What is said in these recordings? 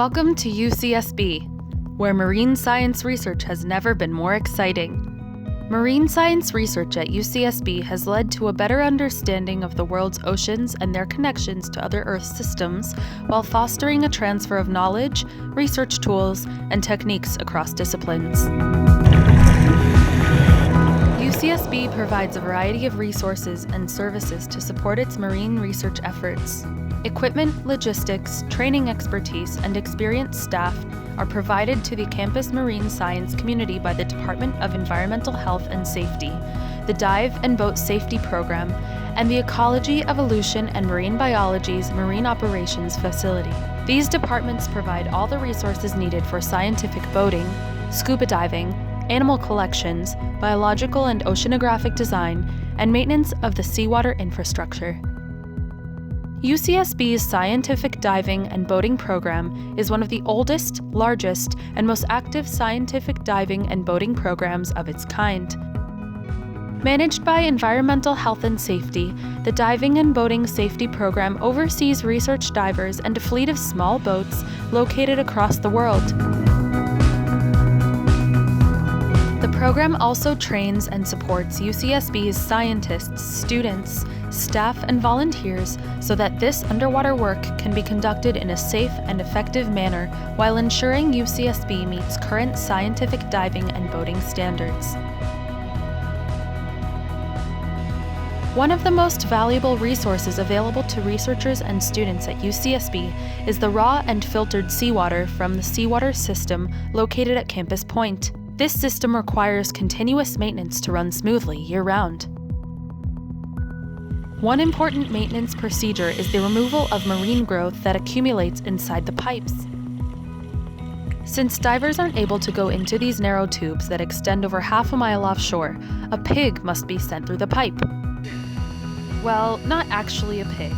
Welcome to UCSB, where marine science research has never been more exciting. Marine science research at UCSB has led to a better understanding of the world's oceans and their connections to other Earth systems, while fostering a transfer of knowledge, research tools, and techniques across disciplines. UCSB provides a variety of resources and services to support its marine research efforts. Equipment, logistics, training expertise, and experienced staff are provided to the campus marine science community by the Department of Environmental Health and Safety, the Dive and Boat Safety Program, and the Ecology, Evolution, and Marine Biology's Marine Operations Facility. These departments provide all the resources needed for scientific boating, scuba diving, animal collections, biological and oceanographic design, and maintenance of the seawater infrastructure. UCSB's scientific diving and boating program is one of the oldest, largest, and most active scientific diving and boating programs of its kind. Managed by Environmental Health and Safety, the Diving and Boating Safety Program oversees research divers and a fleet of small boats located across the world. The program also trains and supports UCSB's scientists, students, staff, and volunteers so that this underwater work can be conducted in a safe and effective manner while ensuring UCSB meets current scientific diving and boating standards. One of the most valuable resources available to researchers and students at UCSB is the raw and filtered seawater from the seawater system located at Campus Point. This system requires continuous maintenance to run smoothly year-round. One important maintenance procedure is the removal of marine growth that accumulates inside the pipes. Since divers aren't able to go into these narrow tubes that extend over half a mile offshore, a pig must be sent through the pipe. Well, not actually a pig,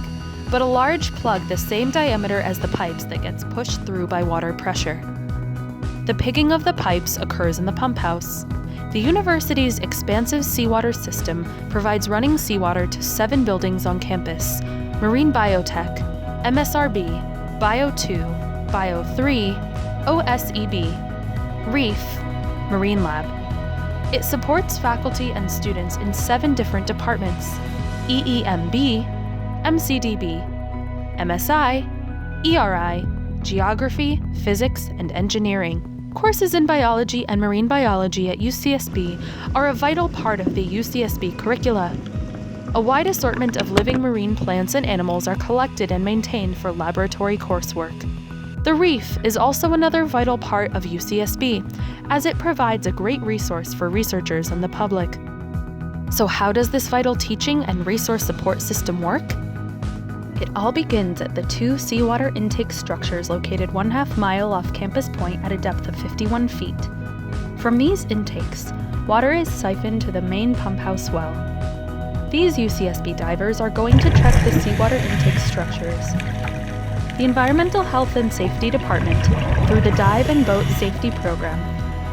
but a large plug the same diameter as the pipes that gets pushed through by water pressure. The pigging of the pipes occurs in the pump house. The university's expansive seawater system provides running seawater to 7 buildings on campus: Marine Biotech, MSRB, Bio2, Bio3, OSEB, Reef, Marine Lab. It supports faculty and students in 7 different departments: EEMB, MCDB, MSI, ERI, Geography, Physics, and Engineering. Courses in biology and marine biology at UCSB are a vital part of the UCSB curricula. A wide assortment of living marine plants and animals are collected and maintained for laboratory coursework. The reef is also another vital part of UCSB, as it provides a great resource for researchers and the public. So how does this vital teaching and resource support system work? It all begins at the 2 seawater intake structures located 1/2 mile off Campus Point at a depth of 51 feet. From these intakes, water is siphoned to the main pump house well. These UCSB divers are going to check the seawater intake structures. The Environmental Health and Safety Department, through the Dive and Boat Safety Program,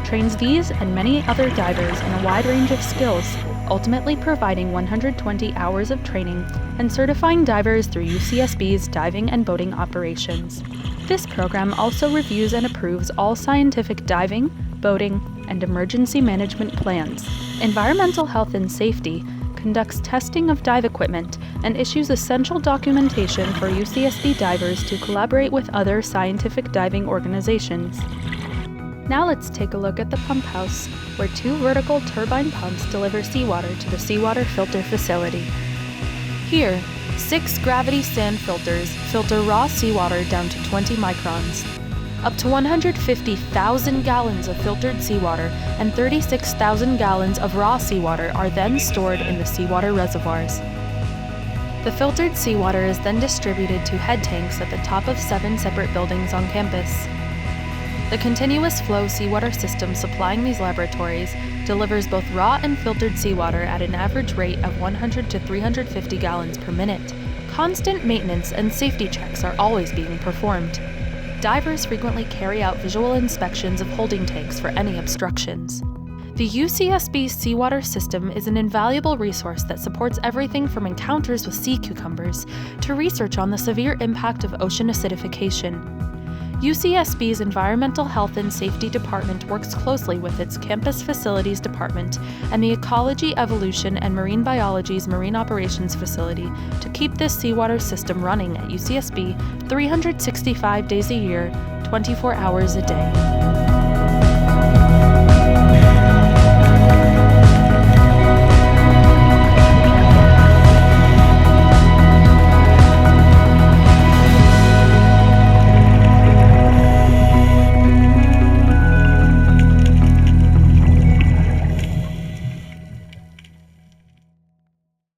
trains these and many other divers in a wide range of skills, ultimately providing 120 hours of training and certifying divers through UCSB's diving and boating operations. This program also reviews and approves all scientific diving, boating, and emergency management plans. Environmental Health and Safety conducts testing of dive equipment and issues essential documentation for UCSB divers to collaborate with other scientific diving organizations. Now let's take a look at the pump house, where 2 vertical turbine pumps deliver seawater to the seawater filter facility. Here, 6 gravity sand filters filter raw seawater down to 20 microns. Up to 150,000 gallons of filtered seawater and 36,000 gallons of raw seawater are then stored in the seawater reservoirs. The filtered seawater is then distributed to head tanks at the top of 7 separate buildings on campus. The continuous flow seawater system supplying these laboratories delivers both raw and filtered seawater at an average rate of 100 to 350 gallons per minute. Constant maintenance and safety checks are always being performed. Divers frequently carry out visual inspections of holding tanks for any obstructions. The UCSB seawater system is an invaluable resource that supports everything from encounters with sea cucumbers to research on the severe impact of ocean acidification. UCSB's Environmental Health and Safety Department works closely with its Campus Facilities Department and the Ecology, Evolution, and Marine Biology's Marine Operations Facility to keep this seawater system running at UCSB 365 days a year, 24 hours a day.